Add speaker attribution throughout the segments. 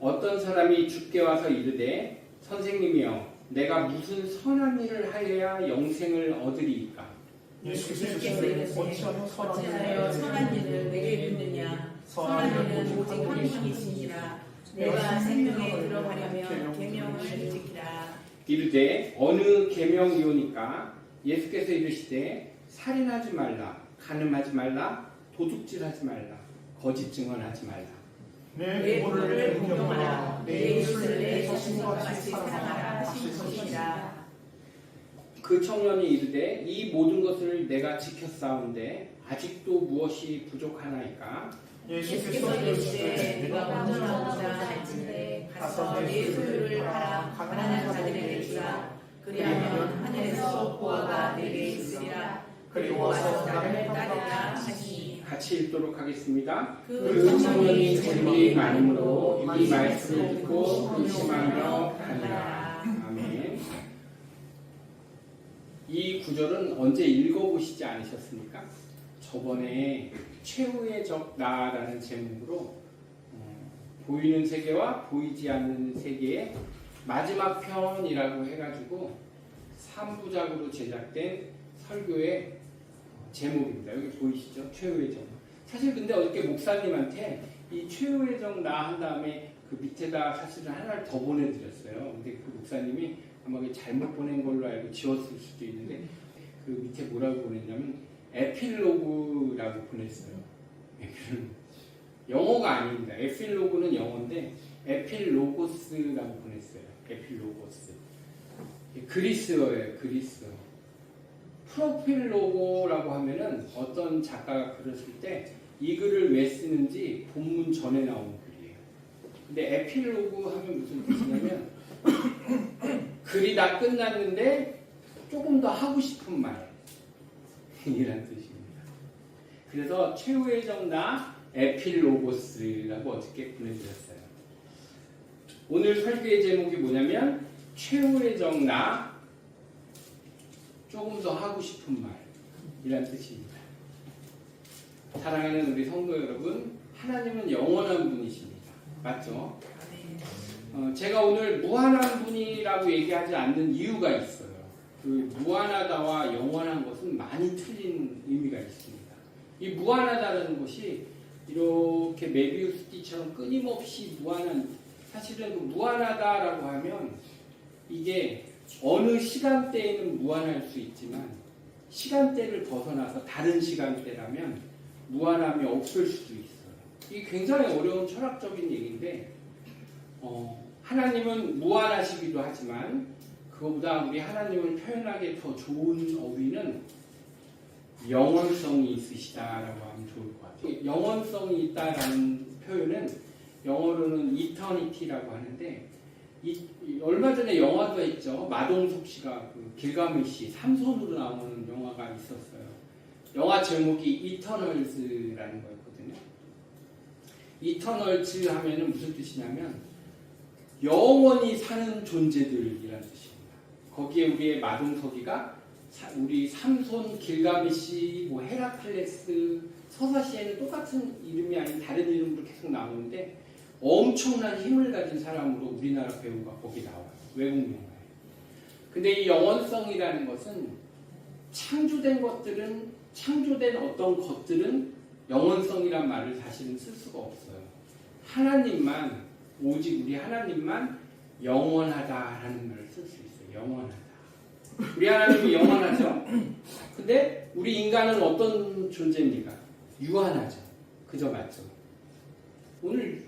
Speaker 1: 어떤 사람이 주께 와서 이르되 선생님이여 내가 무슨 선한 일을 하여야 영생을 얻으리이까?
Speaker 2: 예수께서 이르시되 어찌하여 선한 일을 내게 묻느냐? 선한 일은 오직 하나님이시니라. 내가 생명에 들어가려면 계명을 지키라.
Speaker 1: 이르되 어느 계명이오니까? 예수께서 이르시되 살인하지 말라, 간음하지 말라, 도둑질하지 말라, 거짓 증언하지 말라.
Speaker 2: 내 부모를 공경하라. 내 이웃을 내 자신과 같이 사랑하라 하신 것이니라.
Speaker 1: 그 청년이 이르되 이 모든 것을 내가 지켰사온데 아직도 무엇이 부족하나이까?
Speaker 2: 예수께서 이르시되 네가 온전하고자 할진대 가서 내 소유를 팔아 가난한 자들에게 주라. 그리하면 하늘에서 보화가 내게 있으리라. 그리고 와서 나를 따르라 하시니.
Speaker 1: 같이 읽도록 하겠습니다. 그 청년이 재물이 많음으로 이 말씀을 듣고 근심하며 가니라. 아멘. 이 구절은 언제 읽어보시지 않으셨습니까? 저번에 최후의 적 나라는 제목으로 보이는 세계와 보이지 않는 세계의 마지막 편이라고 해가지고 3부작으로 제작된 설교의 제목입니다. 여기 보이시죠? 최후의 적. 사실 근데 어저께 목사님한테 이 최후의 적 나 한 다음에 그 밑에다 사실은 하나를 더 보내드렸어요. 근데 그 목사님이 아마 잘못 보낸 걸로 알고 지웠을 수도 있는데 그 밑에 뭐라고 보냈냐면 에필로그라고 보냈어요. 영어가 아닙니다. 에필로그는 영어인데 에필로고스라고 보냈어요. 에필로고스. 그리스어예요. 그리스어. 프로필 로고라고 하면은 어떤 작가가 글을 쓸 때 이 글을 왜 쓰는지 본문 전에 나오는 글이에요. 근데 에필로그 하면 무슨 뜻이냐면 글이 다 끝났는데 조금 더 하고 싶은 말 이란 뜻입니다. 그래서 최후의 정나 에필로고스라고 어떻게 보내드렸어요. 오늘 설교의 제목이 뭐냐면 최후의 정나 조금 더 하고 싶은 말 이란 뜻입니다. 사랑하는 우리 성도 여러분, 하나님은 영원한 분이십니다. 맞죠? 제가 오늘 무한한 분이라고 얘기하지 않는 이유가 있어요. 그 무한하다와 영원한 것은 많이 틀린 의미가 있습니다. 이 무한하다는 것이 이렇게 메비우스 띠처럼 끊임없이 무한한, 사실은 그 무한하다라고 하면 이게 어느 시간대에는 무한할 수 있지만 시간대를 벗어나서 다른 시간대라면 무한함이 없을 수도 있어요. 이게 굉장히 어려운 철학적인 얘기인데 하나님은 무한하시기도 하지만 그거보다 우리 하나님을 표현하기에 더 좋은 어휘는 영원성이 있으시다라고 하면 좋을 것 같아요. 영원성이 있다라는 표현은 영어로는 eternity라고 하는데 얼마 전에 영화도 했죠. 마동석 씨가 그 길가메시 삼손으로 나오는 영화가 있었어요. 영화 제목이 이터널즈라는 거였거든요. 이터널즈 하면은 무슨 뜻이냐면 영원히 사는 존재들이라는 뜻입니다. 거기에 우리의 마동석이가 우리 삼손, 길가메시, 뭐 헤라클레스, 서사시에는 똑같은 이름이 아닌 다른 이름으로 계속 나오는데 엄청난 힘을 가진 사람으로 우리나라 배우가 거기 나와요. 외국 영화에. 근데 이 영원성이라는 것은 창조된 어떤 것들은 영원성이란 말을 사실은 쓸 수가 없어요. 하나님만, 오직 우리 하나님만 영원하다라는 말을 쓸 수 있어요. 영원하다. 우리 하나님이 영원하죠? 근데 우리 인간은 어떤 존재입니까? 유한하죠. 그죠? 맞죠? 오늘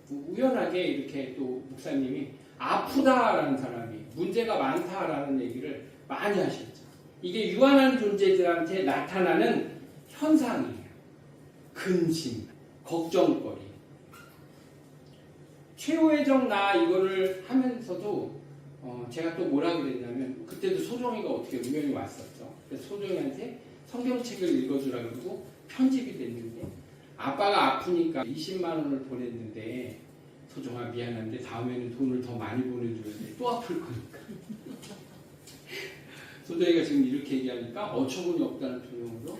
Speaker 1: 우연하게 이렇게 또 목사님이 아프다라는 사람이 문제가 많다라는 얘기를 많이 하셨죠. 이게 유한한 존재들한테 나타나는 현상이에요. 근심, 걱정거리. 최후의 적 나 이거를 하면서도 제가 또 뭐라 그랬냐면 그때도 소정이가 어떻게 우연히 왔었죠. 그래서 소정이한테 성경책을 읽어주라 그러고 편집이 됐는데 아빠가 아프니까 20만 원을 보냈는데 소정아 미안한데 다음에는 돈을 더 많이 보내줘야 돼. 또 아플 거니까. 소정이가 지금 이렇게 얘기하니까 어처구니 없다는 표정으로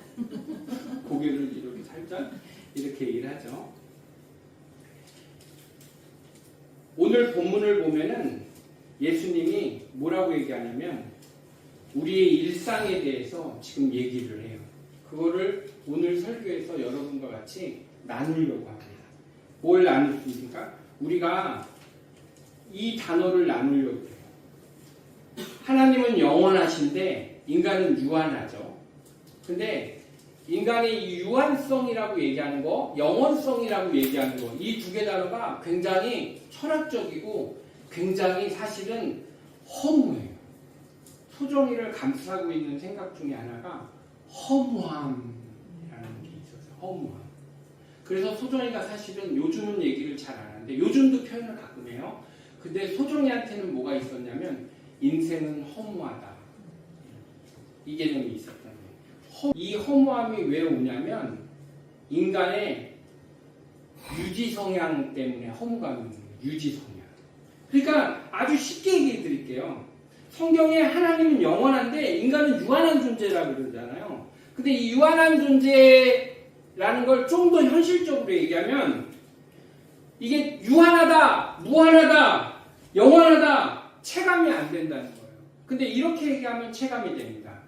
Speaker 1: 고개를 이렇게 살짝 이렇게 얘기를 하죠. 오늘 본문을 보면은 예수님이 뭐라고 얘기하냐면 우리의 일상에 대해서 지금 얘기를 해요. 그거를 오늘 설교에서 여러분과 같이 나누려고 합니다. 뭘 나눌 수 있습니까? 우리가 이 단어를 나누려고 해요. 하나님은 영원하신데 인간은 유한하죠. 근데 인간의 이 유한성이라고 얘기하는 거, 영원성이라고 얘기하는 거, 이 두 개 단어가 굉장히 철학적이고 굉장히 사실은 허무해요. 소정이를 감싸고 있는 생각 중에 하나가 허무함이라는 게 있어서 허무함. 그래서 소정이가 사실은 요즘은 얘기를 잘 안 하는데 요즘도 표현을 가끔 해요. 근데 소정이한테는 뭐가 있었냐면 인생은 허무하다. 이 개념이 있었던 거예요. 이 허무함이 왜 오냐면 인간의 유지 성향 때문에 허무감이 오는 거예요. 유지 성향. 그러니까 아주 쉽게 얘기해 드릴게요. 성경에 하나님은 영원한데 인간은 유한한 존재라고 그러잖아요. 근데 이 유한한 존재라는 걸 좀 더 현실적으로 얘기하면 이게 유한하다, 무한하다, 영원하다 체감이 안 된다는 거예요. 근데 이렇게 얘기하면 체감이 됩니다.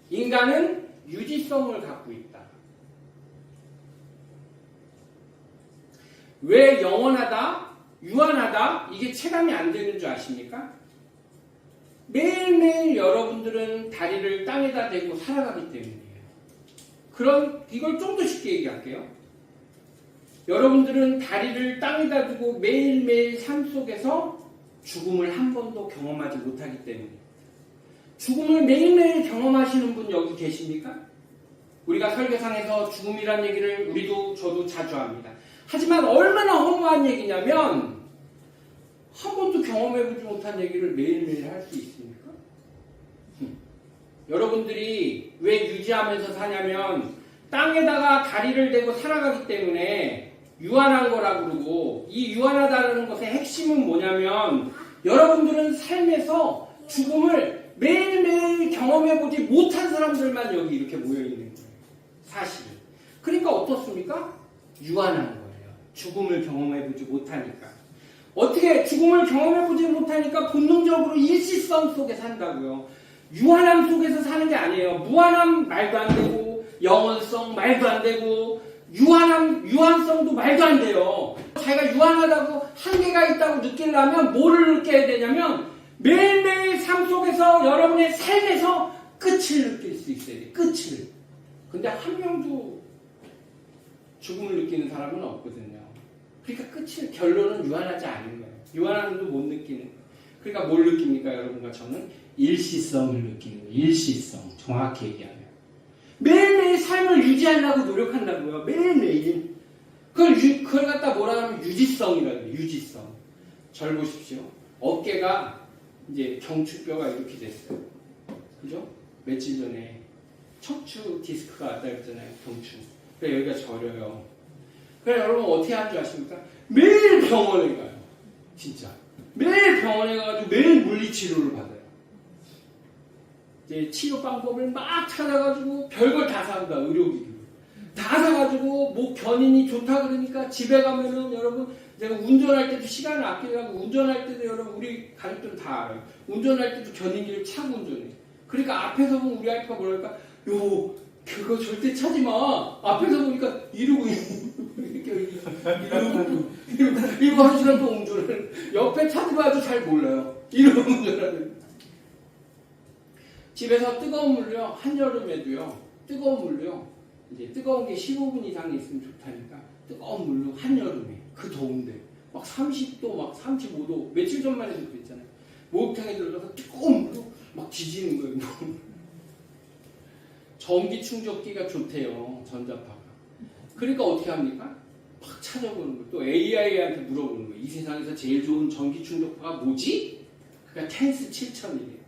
Speaker 1: 인간은 유지성을 갖고 있다. 왜 영원하다, 유한하다 이게 체감이 안 되는 줄 아십니까? 매일매일 여러분들은 다리를 땅에다 대고 살아가기 때문이에요. 그럼 이걸 좀 더 쉽게 얘기할게요. 여러분들은 다리를 땅에다 두고 매일매일 삶 속에서 죽음을 한 번도 경험하지 못하기 때문이에요. 죽음을 매일매일 경험하시는 분 여기 계십니까? 우리가 설교상에서 죽음이란 얘기를 우리도 저도 자주 합니다. 하지만 얼마나 허무한 얘기냐면 한 번도 경험해보지 못한 얘기를 매일매일 할 수 있습니까? 여러분들이 왜 유지하면서 사냐면 땅에다가 다리를 대고 살아가기 때문에 유한한 거라고 그러고 이 유한하다는 것의 핵심은 뭐냐면 여러분들은 삶에서 죽음을 매일매일 경험해보지 못한 사람들만 여기 이렇게 모여있는 거예요. 사실은. 그러니까 어떻습니까? 유한한 거예요. 죽음을 경험해보지 못하니까. 어떻게 죽음을 경험해보지 못하니까 본능적으로 일시성 속에 산다고요. 유한함 속에서 사는 게 아니에요. 무한함 말도 안 되고 영원성 말도 안 되고 유한성도 말도 안 돼요. 자기가 유한하다고 한계가 있다고 느끼려면 뭐를 느껴야 되냐면 매일매일 삶 속에서 여러분의 삶에서 끝을 느낄 수 있어야 돼요. 끝을. 근데 한 명도 죽음을 느끼는 사람은 없거든요. 그러니까 끝을 결론은 유한하지 않은 거예요. 유한함도 못 느끼는 거예요. 그러니까 뭘 느낍니까 여러분과 저는? 일시성을 느끼는 거예요. 일시성. 정확히 얘기하면. 매일매일 삶을 유지하려고 노력한다고요. 매일매일. 그걸 갖다 뭐라 하면 유지성이라고 해요. 유지성. 절 보십시오. 어깨가 이제 경추뼈가 이렇게 됐어요. 그죠? 며칠 전에 척추 디스크가 왔다 그랬잖아요. 경추. 그래 여기가 저려요. 그래 여러분 어떻게 하는 줄 아십니까? 매일 병원에 가요. 진짜. 매일 병원에 가가지고 매일 물리치료를 받아요. 이제 치료 방법을 막 찾아가지고 별걸 다 산다. 의료기기를. 다 사가지고 뭐 견인이 좋다 그러니까 집에 가면은 여러분 내가 운전할 때도 시간을 아끼려고 운전할 때도 여러분 우리 가족들은 다 알아요. 운전할 때도 견인기를 차고 운전해. 그러니까 앞에서 보면 우리 아이가 뭐랄까 그거 절대 차지 마. 앞에서 보니까 이러고 이러고 한 시간 동안 운전을 옆에 차도 아주 잘 몰라요. 이러고 운전하는. 집에서 뜨거운 물요 한여름에도요 뜨거운 물요 이제 뜨거운 게 15분 이상 있으면 좋다니까 뜨거운 물로 한여름에 그 더운데 막 30도 막 35도 며칠 전만 해도 그랬잖아요. 목욕탕에 들어가서 뜨거운 물로 막 지지는 거예요. 전기 충족기가 좋대요. 전자파가. 그러니까 어떻게 합니까? 막 찾아보는 거예요. 또 AI한테 물어보는 거예요. 이 세상에서 제일 좋은 전기 충족파가 뭐지? 그러니까 텐스 7000이래요.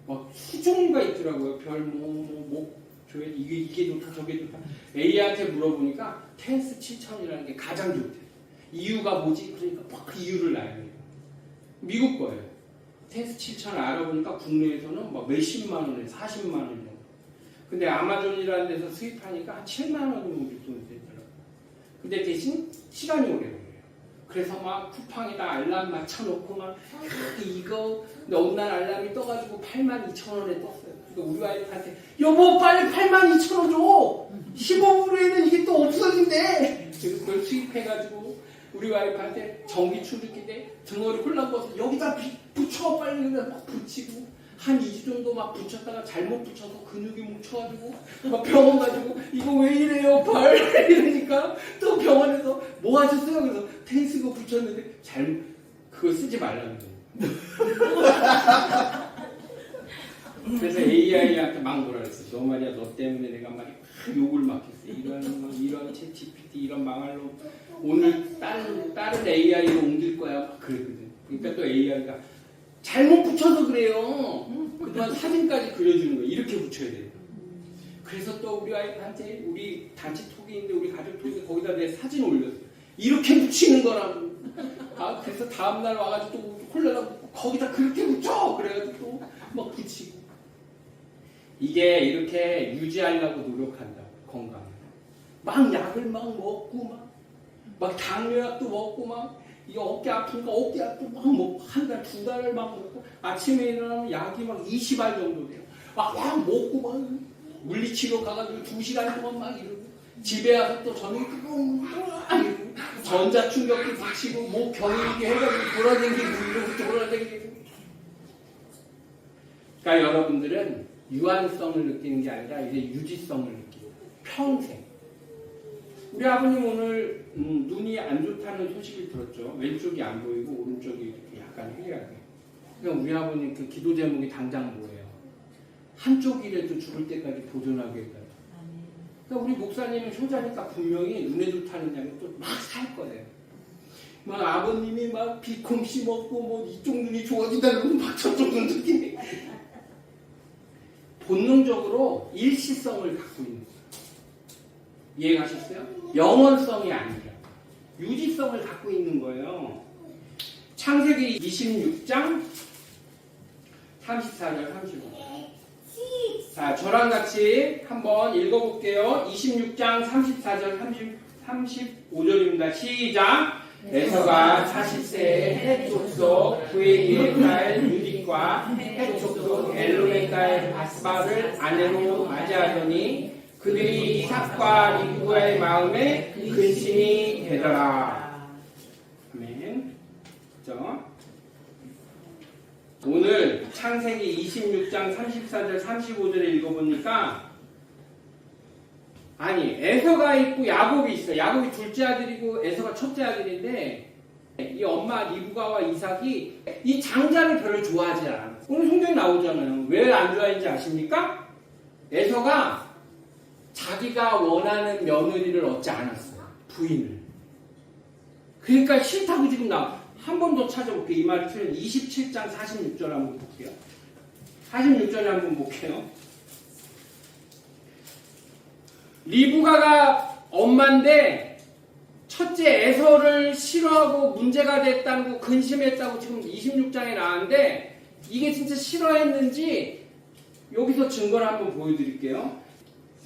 Speaker 1: 막 수종류가 있더라고요. 별 조회 이게 좋다 저게 좋다. AI한테 물어보니까 텐스 7000이라는 게 가장 좋대. 이유가 뭐지? 그러니까 막 그 이유를 나야 돼요. 미국 거예요. 텐스 7000 알아보니까 국내에서는 막 몇십만 원에 40만 원 정도. 근데 아마존이라는 데서 수입하니까 한 7만 원 정도 돈이 되더라고요. 근데 대신 시간이 오래 걸려요. 그래서 막 쿠팡에다 알람 맞춰놓고 막 이거 근데 어느 날 알람이 떠가지고 82,000원에 떴어요. 그러니까 우리 와이프한테 여보 빨리 82,000원 줘. 15분 후에는 이게 또 없어진대. 그래서 그걸 수입해가지고 우리 와이프한테 전기 충전기 때 등어리 홀라버서 여기다 붙여 빨리 막 붙이고 한 2주 정도 막 붙였다가 잘못 붙여서 근육이 뭉쳐가지고 막 병원 가지고 이거 왜 이래요 발 이러니까 또 병원에서 뭐 하셨어요? 그래서 테니스거 붙였는데 그거 쓰지 말라는 거예요. 그래서 AI한테 막 뭐라 그랬어. 너 말이야 너 때문에 내가 말이야 욕을 막 했어. 이런 챗 GPT 이런 망할 놈 오늘 다른 AI로 옮길 거야 막 그랬거든. 그러니까 또 AI가 잘못 붙여서 그래요. 그동안 사진까지 그려주는 거예요. 이렇게 붙여야 돼요. 그래서 또 우리 와이프한테 우리 단체 톡이 있는데 우리 가족 톡에 거기다 내 사진 올렸어요. 이렇게 붙이는 거라고. 아 그래서 다음날 와가지고 또 콜라가 거기다 그렇게 붙여. 그래가지고 또 막 붙이고. 이게 이렇게 유지하려고 노력한다고 건강. 막 약을 막 먹고 막 당뇨약도 먹고 막 이게 어깨 아프니까 어깨 아프고 막 먹고 한 달, 두 달을 막 먹고 아침에 일어나면 약이 막 20알 정도 돼요. 막 먹고 막 물리치료 가가지고 2시간 동안 막 이러고 집에 와서 또 저녁에 이러고 전자충격기 붙이고 목 경이게 해가지고 돌아다니고 이러고 돌아다니고. 그러니까 여러분들은 유한성을 느끼는 게 아니라 이제 유지성을 느끼고 평생. 우리 아버님 오늘 눈이 안 좋다는 소식을 들었죠. 왼쪽이 안 보이고 오른쪽이 이렇게 약간 해이하게. 그러니까 우리 아버님 그 기도 제목이 당장 뭐예요? 한쪽이라도 죽을 때까지 보존하게 해달라. 그러니까 우리 목사님은 효자니까 분명히 눈에 좋다는 약을 또 막 살 거예요. 막 아버님이 막 비콩씨 먹고 뭐 이쪽 눈이 좋아진다는 막 저쪽 눈 느끼네. 본능적으로 일시성을 갖고 있는 거예요. 이해가셨어요? 영원성이 아니라 유지성을 갖고 있는 거예요. 창세기 26장 34절 35절. 자, 저랑 같이 한번 읽어볼게요. 26장 34절 35절입니다. 시작. 에서가 40세에 헷 족속 부에기의 딸 유딕과 헷 족속 엘로멘가의 바스바를 아내로 맞이하더니 그들이 이삭과 리브가의 마음에 근심이 되더라. 아멘. 그렇죠? 오늘 창세기 26장 34절 35절을 읽어보니까 아니 에서가 있고 야곱이 있어. 야곱이 둘째 아들이고 에서가 첫째 아들인데 이 엄마 리브가와 이삭이 이 장자를 별로 좋아하지 않아. 오늘 성경에 나오잖아요. 왜 안 좋아하는지 아십니까? 에서가 자기가 원하는 며느리를 얻지 않았어요. 부인을. 그러니까 싫다고 지금 한 번 더 찾아볼게요. 이 말이 틀린 27장 46절 한번 볼게요. 46절에 한번 볼게요. 리브가가 엄마인데 첫째 에서를 싫어하고 문제가 됐다고 근심했다고 지금 26장에 나왔는데 이게 진짜 싫어했는지 여기서 증거를 한번 보여드릴게요.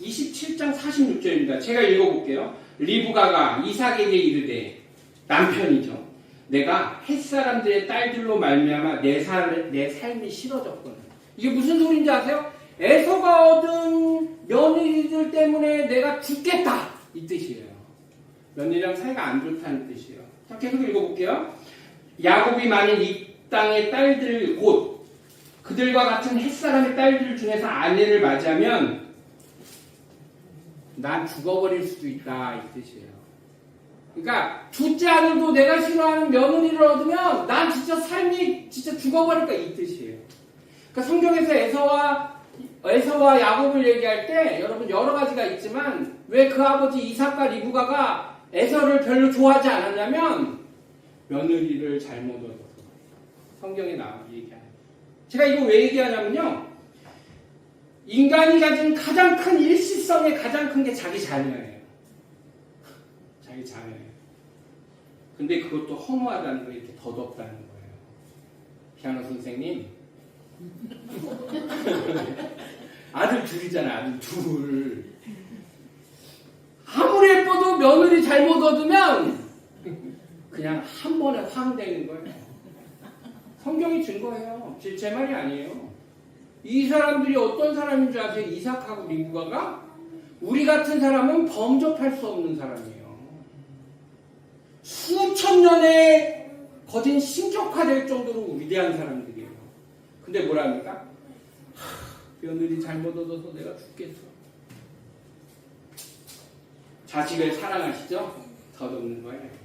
Speaker 1: 27장 46절입니다. 제가 읽어볼게요. 리브가가 이삭에게 이르되 남편이죠. 내가 햇사람들의 딸들로 말미암아 내 삶이 싫어졌구나. 이게 무슨 소리인지 아세요? 에서가 얻은 며느리들 때문에 내가 죽겠다 이 뜻이에요. 며느리랑 사이가 안 좋다는 뜻이에요. 자, 계속 읽어볼게요. 야곱이 만일 이 땅의 딸들 곧 그들과 같은 햇사람의 딸들 중에서 아내를 맞이하면 난 죽어버릴 수도 있다 이 뜻이에요. 그러니까 둘째 아들도 내가 싫어하는 며느리를 얻으면 난 진짜 삶이 진짜 죽어버릴까 이 뜻이에요. 그러니까 성경에서 에서와 야곱을 얘기할 때 여러분 여러 가지가 있지만 왜 그 아버지 이삭과 리브가가 에서를 별로 좋아하지 않았냐면 며느리를 잘못 얻어서 성경에 나와 얘기하는. 제가 이거 왜 얘기하냐면요. 인간이 가진 가장 큰 일시성의 가장 큰 게 자기 자녀예요. 자기 자녀예요. 근데 그것도 허무하다는 거 이렇게 덧없다는 거예요. 피아노 선생님. 아들 둘이잖아, 아들 둘. 아무리 예뻐도 며느리 잘못 얻으면 그냥 한 번에 황 되는 거예요. 성경이 증거해요. 제 말이 아니에요. 이 사람들이 어떤 사람인 줄 아세요? 이삭하고 리브가가? 우리 같은 사람은 범접할 수 없는 사람이에요. 수천 년에 거진 신격화될 정도로 위대한 사람들이에요. 근데 뭐랍니까? 며느리 잘못 얻어서 내가 죽겠어. 자식을 사랑하시죠? 덧없는 거예요.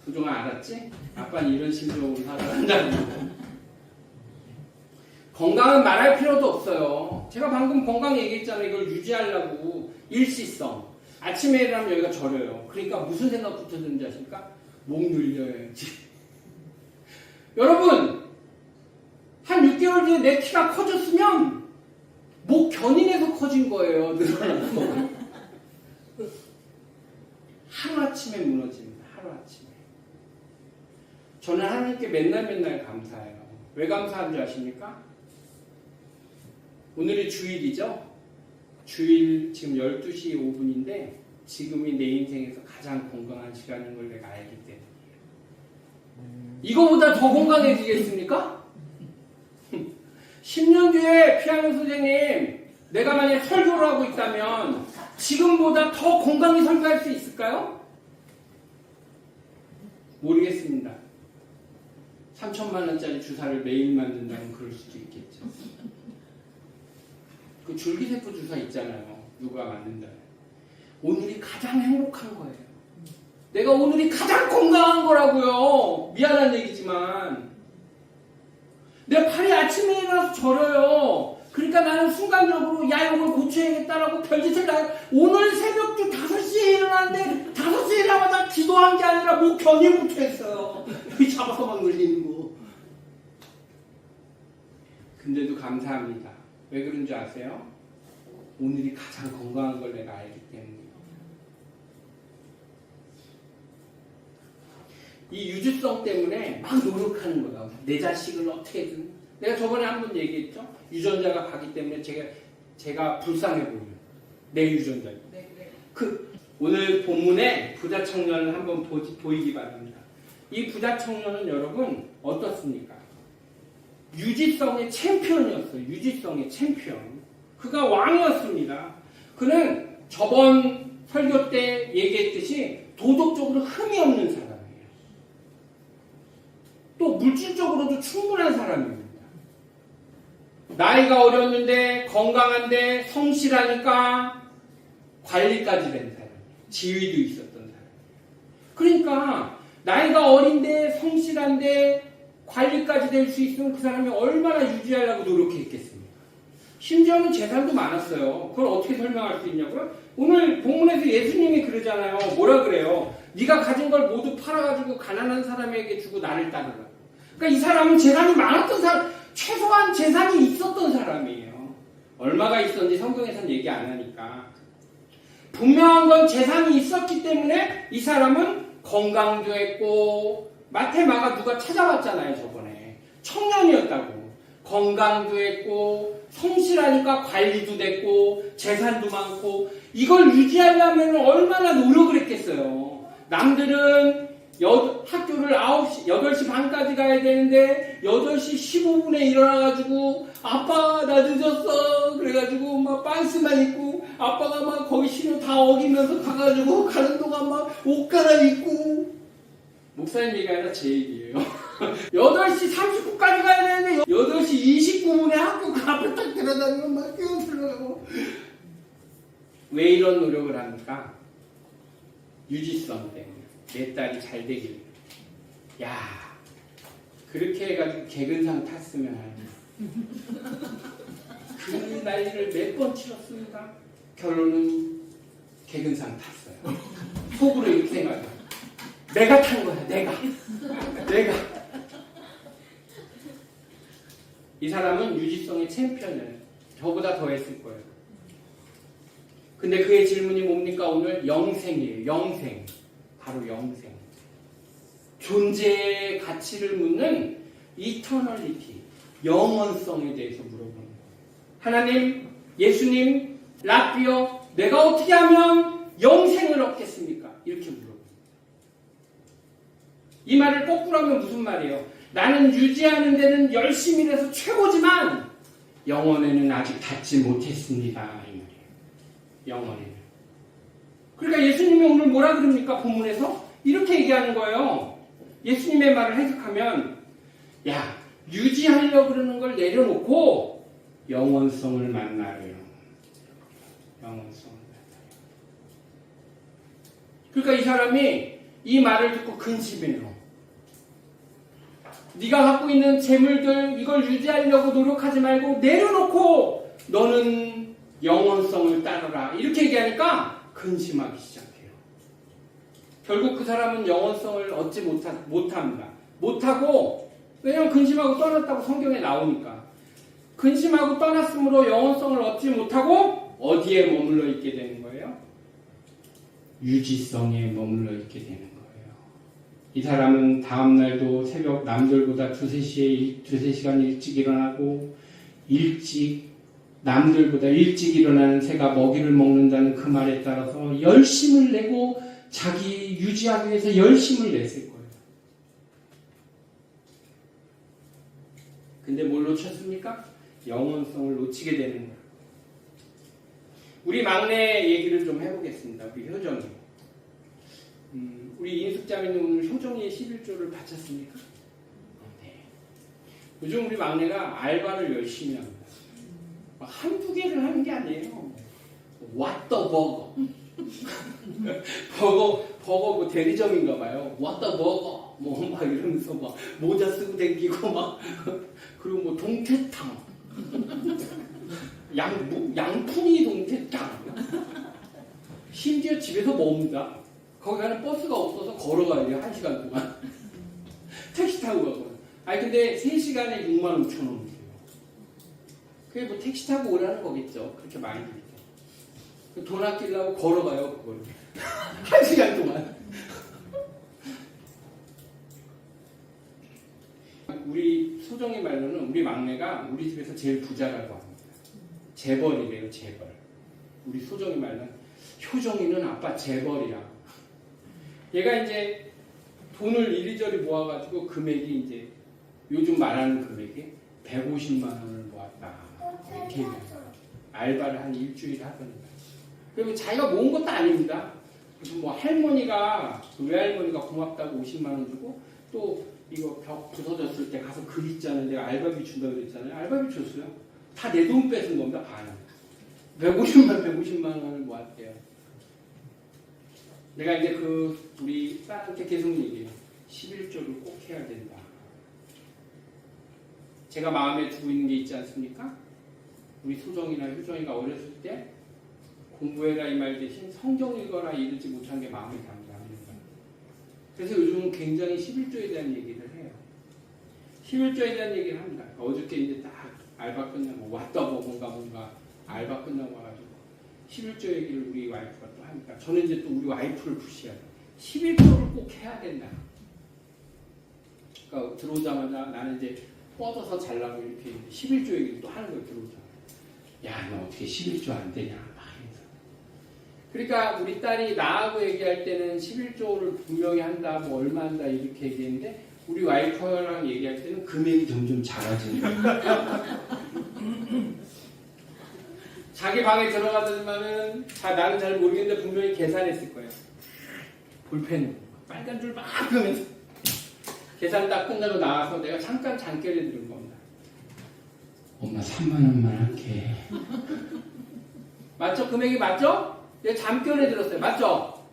Speaker 1: 소중아 알았지? 아빠는 이런 심정으로 살아간다는 거. 건강은 말할 필요도 없어요. 제가 방금 건강 얘기했잖아요. 이걸 유지하려고 일시성. 아침에 일어나면 여기가 저려요. 그러니까 무슨 생각부터 드는지 아십니까? 목 늘려야지. 여러분 한 6개월 뒤에 내 키가 커졌으면 목 견인해서 커진 거예요. 늘어나서. 하루아침에 무너집니다. 하루아침에. 저는 하나님께 맨날 감사해요. 왜 감사한 줄 아십니까? 오늘이 주일이죠? 주일 지금 12시 5분인데 지금이 내 인생에서 가장 건강한 시간인 걸 내가 알기 때문이에요. 이거보다 더 건강해지겠습니까? 10년 뒤에 피아노 선생님 내가 만약 설교를 하고 있다면 지금보다 더 건강히 설교할 수 있을까요? 모르겠습니다. 3천만 원짜리 주사를 매일 맞는다면 그럴 수도 있겠죠. 그 줄기세포 주사 있잖아요. 누가 맞는다. 오늘이 가장 행복한 거예요. 내가 오늘이 가장 건강한 거라고요. 미안한 얘기지만 내 팔이 아침에 일어나서 저려요. 그러니까 나는 순간적으로 야 이걸 고쳐야겠다라고 별짓을 다 오늘 새벽 5시에 일어났는데 5시에 일어나자마자 기도한 게 아니라 목 견인부터 했어요. 여기 잡아서 막 늘리는 거. 근데도 감사합니다. 왜 그런 줄 아세요? 오늘이 가장 건강한 걸 내가 알기 때문이에요. 이 유주성 때문에 막 노력하는 거예요. 내 자식을 어떻게든. 내가 저번에 한 번 얘기했죠? 유전자가 가기 때문에 제가 불쌍해 보여요. 내 유전자.
Speaker 2: 네.
Speaker 1: 오늘 본문에 부자 청년을 한번 보이기 바랍니다. 이 부자 청년은 여러분 어떻습니까? 유지성의 챔피언이었어요. 유지성의 챔피언. 그가 왕이었습니다. 그는 저번 설교 때 얘기했듯이 도덕적으로 흠이 없는 사람이에요. 또 물질적으로도 충분한 사람입니다. 나이가 어렸는데 건강한데 성실하니까 관리까지 된 사람. 지위도 있었던 사람. 그러니까 나이가 어린데 성실한데 관리까지 될 수 있으면 그 사람이 얼마나 유지하려고 노력했겠습니까? 심지어는 재산도 많았어요. 그걸 어떻게 설명할 수 있냐고요? 오늘 본문에서 예수님이 그러잖아요. 뭐라 그래요? 네가 가진 걸 모두 팔아가지고 가난한 사람에게 주고 나를 따르라. 그러니까 이 사람은 재산이 많았던 사람, 최소한 재산이 있었던 사람이에요. 얼마가 있었는지 성경에서는 얘기 안 하니까. 분명한 건 재산이 있었기 때문에 이 사람은 건강도 했고 마테마가 누가 찾아왔잖아요. 저번에 청년이었다고. 건강도 했고 성실하니까 관리도 됐고 재산도 많고 이걸 유지하려면 얼마나 노력을 했겠어요. 남들은 학교를 8시 반까지 가야 되는데 8시 15분에 일어나가지고 아빠 나 늦었어 그래가지고 막 빤스만 입고 아빠가 막 거기 신호 다 어기면서 가가지고 가는 동안 막 옷 갈아입고 목사님 얘기 아니라 제 얘기예요. 8시 30분까지 가야 되는데 8시 29분에 학교 그 앞에 딱 들어다니고 막 뛰어들어가고 왜 이런 노력을 합니까? 유지성 때문에. 내 딸이 잘 되길. 야, 그렇게 해가지고 개근상 탔으면 그 난리를 몇 번 치렀습니다. 결론은 개근상 탔어요. 속으로 이렇게 생각해요. 내가 탄 거야, 내가. 이 사람은 유지성의 챔피언이에요. 저보다 더 했을 거예요. 근데 그의 질문이 뭡니까? 오늘 영생이에요. 영생. 바로 영생. 존재의 가치를 묻는 이터널리티, 영원성에 대해서 물어보는 거예요. 하나님, 예수님, 라비어, 내가 어떻게 하면 영생을 얻겠습니까? 이렇게 물어봅니다. 이 말을 거꾸로 하면 무슨 말이에요? 나는 유지하는 데는 열심히 해서 최고지만 영혼에는 아직 닿지 못했습니다. 이 말이에요. 영혼에는. 그러니까 예수님이 오늘 뭐라 그럽니까? 본문에서 이렇게 얘기하는 거예요. 예수님의 말을 해석하면 야, 유지하려고 그러는 걸 내려놓고 영원성을 만나래요. 영원성을 만나래요. 그러니까 이 사람이 이 말을 듣고 근심해요. 네가 갖고 있는 재물들 이걸 유지하려고 노력하지 말고 내려놓고 너는 영원성을 따르라. 이렇게 얘기하니까 근심하기 시작해요. 결국 그 사람은 영원성을 얻지 못합니다. 못하고 왜냐하면 근심하고 떠났다고 성경에 나오니까. 근심하고 떠났으므로 영원성을 얻지 못하고 어디에 머물러 있게 되는 거예요? 유지성에 머물러 있게 되는 거예요. 이 사람은 다음날도 새벽 남들보다 두세 시간 일찍 일어나고 남들보다 일찍 일어나는 새가 먹이를 먹는다는 그 말에 따라서 열심을 내고 자기 유지하기 위해서 열심을 냈을 거예요. 근데 뭘 놓쳤습니까? 영원성을 놓치게 되는 거예요. 우리 막내 얘기를 좀 해보겠습니다. 우리 효정이. 우리 인숙자매는 오늘 효정이의 11조를 바쳤습니까? 네. 요즘 우리 막내가 알바를 열심히 합니다. 한두 개를 하는 게 아니에요. What the burger. 버거 뭐 대리점인가 봐요. What the burger. 뭐 막 이러면서 막 모자 쓰고 댕기고 막 그리고 뭐 동태탕. 양푼이 동태탕. 심지어 집에서 먹습니다. 거기 가는 버스가 없어서 걸어가야 돼요. 1시간 동안. 택시 타고 가거나. 아니 근데 3시간에 6만 5천 원 줘요. 그게 뭐 택시 타고 오라는 거겠죠. 그렇게 많이 들죠. 돈 아끼려고 걸어가요. 그걸. 1시간 동안. 우리 소정이 말로는 우리 막내가 우리 집에서 제일 부자라고 합니다. 재벌이래요. 재벌. 우리 소정이 말로는 효정이는 아빠 재벌이야. 얘가 이제 돈을 이리저리 모아가지고 금액이 이제 요즘 말하는 금액이 150만 원을 모았다. 이렇게 얘기해요. 알바를 한 일주일 하거든요. 그리고 자기가 모은 것도 아닙니다. 무슨 뭐 할머니가 외할머니가 고맙다고 50만 원 주고 또 이거 벽 부서졌을 때 가서 글 있잖아요. 내가 알바비 준다고 그랬잖아요. 알바비 줬어요. 다 내 돈 뺏은 겁니다. 반은. 150만 원을 모았대요. 내가 이제 우리 딸한테 계속 얘기해요. 11조를 꼭 해야 된다. 제가 마음에 두고 있는 게 있지 않습니까? 우리 소정이나 효정이가 어렸을 때 공부해라 이 말 대신 성경 읽어라 이러지 못한 게 마음에 담니다. 그래서 요즘은 굉장히 11조에 대한 얘기를 해요. 11조에 대한 얘기를 합니다. 어저께 이제 딱 알바 끝나고 왔다 뭔가 알바 끝나고 와가지고 11조 얘기를 우리 와이프가 또 하니까 저는 이제 또 우리 와이프를 푸시해요. 11조를 꼭 해야 된다. 그러니까 들어오자마자 나는 이제 뻗어서 잘라고 이렇게 11조 얘기를 또 하는 거예요. 들어오자마자. 야, 너 어떻게 11조 안 되냐. 막 이러면서. 그러니까 우리 딸이 나하고 얘기할 때는 11조를 분명히 한다, 뭐 얼마 한다 이렇게 얘기했는데 우리 와이프랑 얘기할 때는 금액이 점점 작아지는 거예요. 자기 방에 들어가더니만은 나는 잘 모르겠는데 분명히 계산했을 거예요. 볼펜으로 빨간 줄 막 그으면서 계산 딱 끝나고 나와서 내가 잠깐 잠결에 들은 겁니다. 엄마 3만 원만 할게. 맞죠? 금액이 맞죠? 내가 잠결에 들었어요. 맞죠?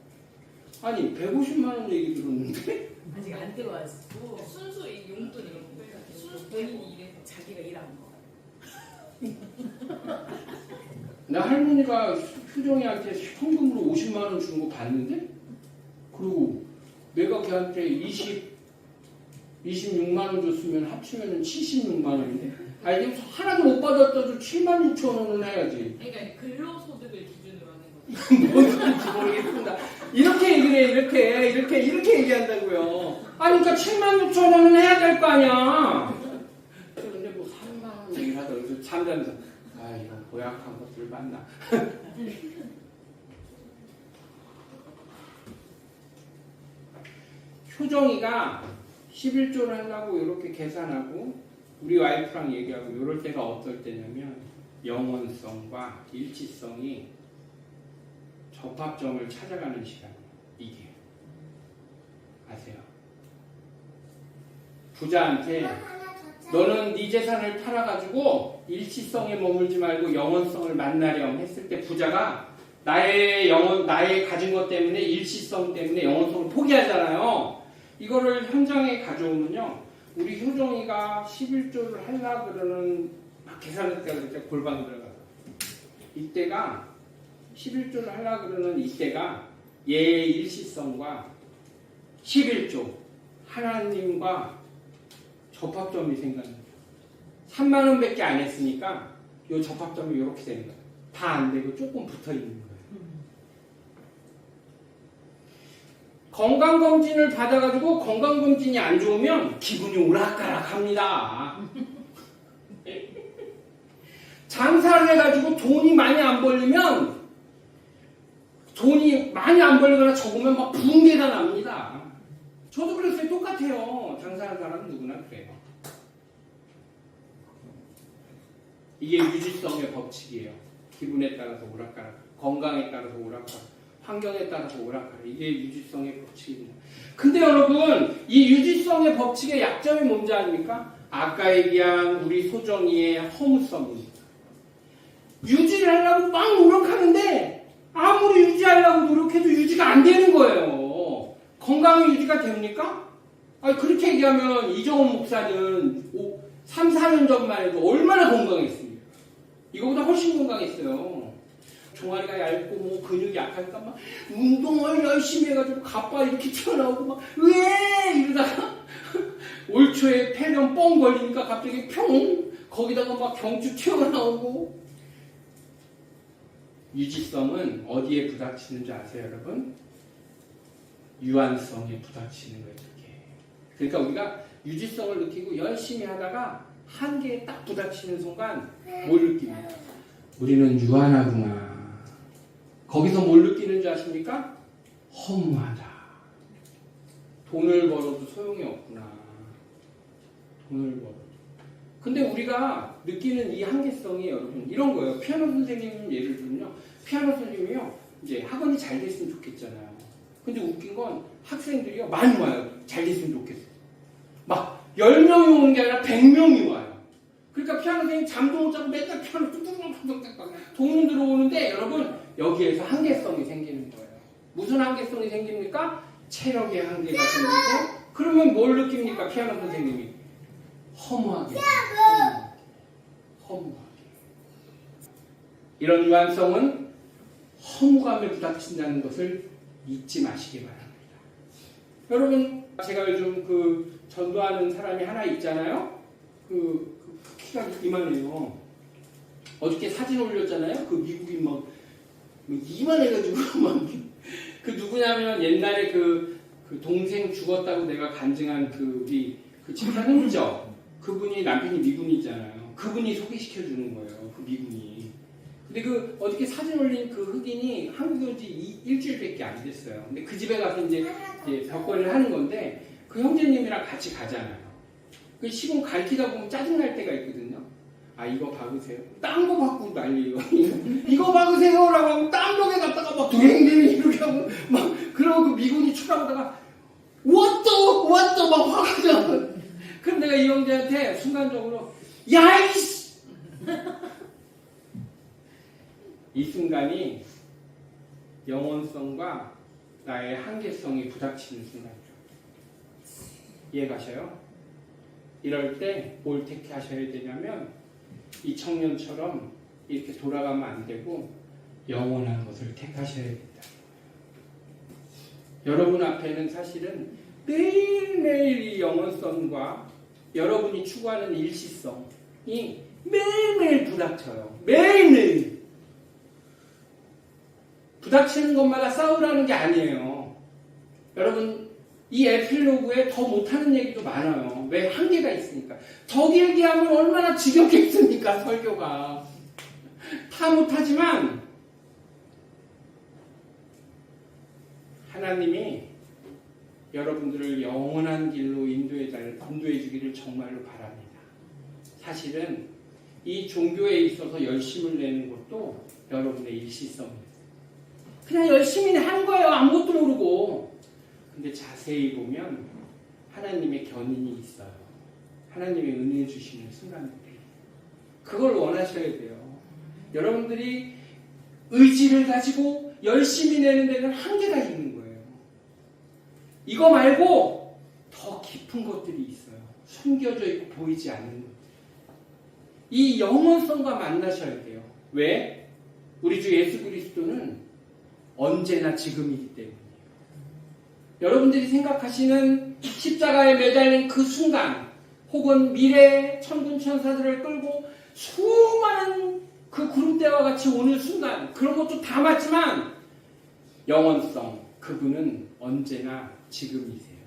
Speaker 1: 아니 150만 원 얘기 들었는데
Speaker 2: 아직 안 들어왔고
Speaker 3: 순수 용돈 이런 거. 순수 본인이 일해서 자기가 일한 거.
Speaker 1: 나 할머니가 효정이한테 현금으로 50만 원 주는 거 봤는데 그리고 내가 걔한테 26만 원 줬으면 합치면 76만 원인데 아니 하나도 못 받았어도 7만 6천 원은 해야지.
Speaker 3: 그러니까 근로소득을 기준으로 하는 거죠.
Speaker 1: 뭔 소리인지 모르겠습니다. 이렇게 얘기를 해. 이렇게 얘기한다고요. 아니 그러니까 7만 6천 원은 해야 될 거 아니야. 그런데 뭐 3만 원 얘기를 하더라고요. 잠자면서 아 이런 고약한 것들 봤나. 효정이가 11조를 하려고 이렇게 계산하고 우리 와이프랑 얘기하고 이럴 때가 어떨 때냐면 영원성과 일치성이 접합점을 찾아가는 시간이에요. 이게 아세요? 부자한테 너는 네 재산을 팔아가지고 일치성에 머물지 말고 영원성을 만나렴 했을 때 부자가 나의 가진 것 때문에 일치성 때문에 영원성을 포기하잖아요. 이거를 현장에 가져오면요. 우리 효정이가 11조를 하려고 그러는 막 계산했다가 그랬죠. 골방 들어가서. 이때가 11조를 하려고 그러는 이때가 얘의 일치성과 11조 하나님과 접합점이 생겨나요. 3만 원밖에 안 했으니까 이 접합점이 이렇게 되는 거예요. 다 안 되고 조금 붙어 있는 거예요. 건강검진을 받아가지고 건강검진이 안 좋으면 기분이 오락가락합니다. 장사를 해가지고 돈이 많이 안 벌리면 돈이 많이 안 벌리거나 적으면 막 붕괴가 납니다. 저도 그랬어요. 똑같아요. 장사하는 사람은 누구나 그래요. 이게 유지성의 법칙이에요. 기분에 따라서 오락가락, 건강에 따라서 오락가락, 환경에 따라서 오락가락. 이게 유지성의 법칙입니다. 근데 여러분, 이 유지성의 법칙의 약점이 뭔지 아닙니까? 아까 얘기한 우리 소정이의 허무성입니다. 유지를 하려고 막 노력하는데 아무리 유지하려고 노력해도 유지가 안 되는 거예요. 건강이 유지가 됩니까? 아니, 그렇게 얘기하면 이정훈 목사는 3, 4년 전만 해도 얼마나 건강했습니까? 이거보다 훨씬 건강했어요. 종아리가 얇고 뭐 근육이 약하니까 막 운동을 열심히 해가지고 가빠 이렇게 튀어나오고 막 왜 이러다가 올 초에 폐렴 뻥 걸리니까 갑자기 평 거기다가 막 경추 튀어나오고. 유지성은 어디에 부닥치는 줄 아세요, 여러분? 유한성에 부닥치는 거예요. 이렇게. 그러니까 우리가 유지성을 느끼고 열심히 하다가 한계에 딱 부닥치는 순간 뭘 느낍니까? 우리는 유한하구나. 거기서 뭘 느끼는 줄 아십니까? 허무하다. 돈을 벌어도 소용이 없구나. 돈을 벌어도. 근데 우리가 느끼는 이 한계성이 여러분 이런 거예요. 피아노 선생님 예를 들면요. 피아노 선생님이요. 이제 학원이 잘 됐으면 좋겠잖아요. 근데 웃긴 건 학생들이요. 많이 와요. 잘 됐으면 좋겠어요. 막 10명이 오는 게 아니라 100명이 와요. 그러니까 피아노 선생님 잠도 못 자고 맨날 피아노 뚝뚝뚝뚝뚝 돈 들어오는데 여러분 여기에서 한계성이 생기는 거예요. 무슨 한계성이 생깁니까? 체력의 한계가 생기고 그러면 뭘 느낍니까? 피아노 선생님이 허무하게. 허무하게. 이런 유한성은 허무감에 부닥친다는 것을 잊지 마시기 바랍니다. 여러분, 제가 요즘 전도하는 사람이 하나 있잖아요. 키가 이만해요. 어저께 사진 올렸잖아요. 미국인 막 이만해가지고 막 누구냐면 옛날에 동생 죽었다고 내가 간증한 우리 집사님 있죠. 그분이 남편이 미군이잖아요. 그분이 소개시켜 주는 거예요. 미군이. 근데 어저께 사진 올린 흑인이 한국에 온 지 일주일밖에 안 됐어요. 근데 그 집에 가서 이제 벽걸이를 하는 건데 그 형제님이랑 같이 가잖아요. 시공 가르치다 보면 짜증날 때가 있거든요. 아, 이거 박으세요. 딴 거 바꾸고 난리예요. 이거 박으세요라고 하면 딴 벽에 갔다가 막 두랭댕이 이렇게 하고 막 그러고 미군이 쳐다보다가 what 막 화가 그럼 내가 이 형제한테 순간적으로 야 이씨 이 순간이 영원성과 나의 한계성이 부닥치는 순간이죠. 이해가셔요? 이럴 때 뭘 택하셔야 되냐면 이 청년처럼 이렇게 돌아가면 안 되고 영원한 것을 택하셔야 된다. 여러분 앞에는 사실은 매일매일 이 영원성과 여러분이 추구하는 일시성이 매일매일 부닥쳐요. 매일매일. 부닥치는 것마다 싸우라는 게 아니에요. 여러분, 이 에필로그에 더 못하는 얘기도 많아요. 왜? 한계가 있으니까. 더 길게 하면 얼마나 지겹겠습니까, 설교가. 다 못하지만 하나님이 여러분들을 영원한 길로 인도해 주기를 정말로 바랍니다. 사실은 이 종교에 있어서 열심을 내는 것도 여러분의 일시성이에요. 그냥 열심히 하는 거예요. 아무것도 모르고. 근데 자세히 보면 하나님의 견인이 있어요. 하나님의 은혜 주시는 순간들이. 그걸 원하셔야 돼요. 여러분들이 의지를 가지고 열심히 내는 데는 한계가 있는 거예요. 이거 말고 더 깊은 것들이 있어요. 숨겨져 있고 보이지 않는 것들. 이 영원성과 만나셔야 돼요. 왜? 우리 주 예수 그리스도는 언제나 지금이기 때문이에요. 여러분들이 생각하시는 십자가에 매달린 그 순간, 혹은 미래의 천군 천사들을 끌고 수많은 그 구름대와 같이 오는 순간, 그런 것도 다 맞지만 영원성, 그분은 언제나 지금이세요.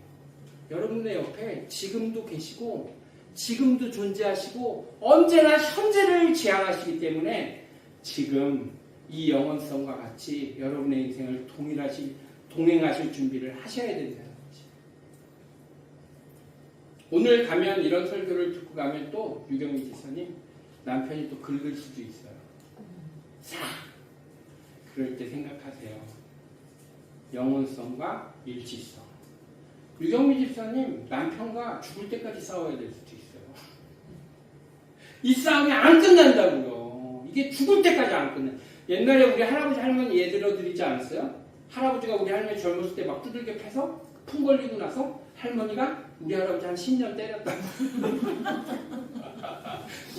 Speaker 1: 여러분의 옆에 지금도 계시고 지금도 존재하시고 언제나 현재를 지향하시기 때문에 지금 이 영원성과 같이 여러분의 인생을 동행하실 준비를 하셔야 된다는 거죠. 오늘 가면 이런 설교를 듣고 가면 또 유경미 지사님 남편이 또 긁을 수도 있어요. 자, 그럴 때 생각하세요. 영원성과 일치성. 유경미 집사님 남편과 죽을 때까지 싸워야 될 수도 있어요. 이 싸움이 안 끝난다고요. 이게 죽을 때까지 안 끝나. 옛날에 우리 할아버지 할머니 예 들어드리지 않았어요? 할아버지가 우리 할머니 젊었을 때 막 두들겨 패서 풍 걸리고 나서 할머니가 우리 할아버지 한 10년 때렸다.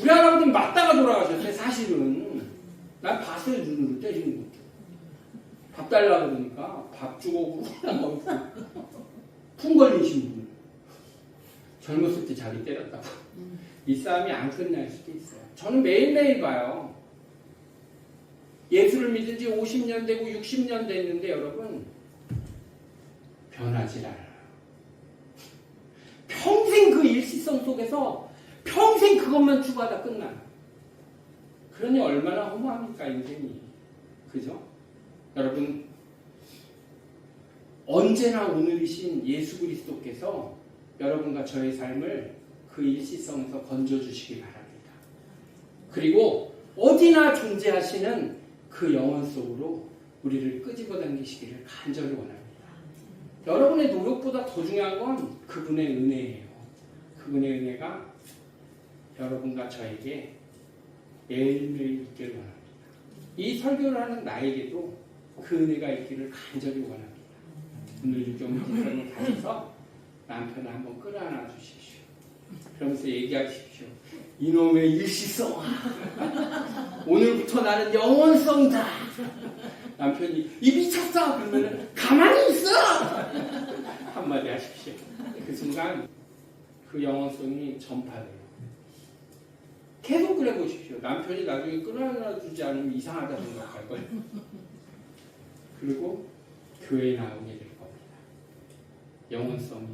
Speaker 1: 우리 할아버지는 맞다가 돌아가셨어요. 사실은. 난 봤어요. 눈으로 때리는 것도. 밥 달라고 그러니까 밥 주고 풍 걸리신 분. 젊었을 때 자기 때렸다고. 이 싸움이 안 끝날 수도 있어요. 저는 매일매일 봐요. 예수를 믿은 지 50년 되고 60년 됐는데 여러분 변하지 않아요. 평생 그 일시성 속에서 평생 그것만 추구하다 끝나요. 그러니 얼마나 허무합니까 인생이. 그죠? 여러분 언제나 오늘이신 예수 그리스도께서 여러분과 저의 삶을 그 일시성에서 건져주시기 바랍니다. 그리고 어디나 존재하시는 그 영혼 속으로 우리를 끄집어 당기시기를 간절히 원합니다. 여러분의 노력보다 더 중요한 건 그분의 은혜예요. 그분의 은혜가 여러분과 저에게 매일매일 있기를 원합니다. 이 설교를 하는 나에게도 그 은혜가 있기를 간절히 원합니다. 오늘 유경미 집사님 가셔서 남편을 한번 끌어안아 주십시오. 그러면서 얘기하십시오. 이놈의 일시성. 오늘부터 나는 영원성이다. 남편이 이 미쳤어. 그러면 가만히 있어. 한마디 하십시오. 그 순간 그 영원성이 전파돼요. 계속 그래 보십시오. 남편이 나중에 끌어안아 주지 않으면 이상하다 생각할 거예요. 그리고 교회에 나오게 될 겁니다. 영원성이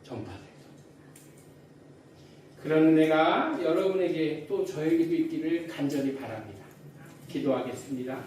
Speaker 1: 전파돼요. 그런 은혜가 여러분에게 또 저에게도 있기를 간절히 바랍니다. 기도하겠습니다.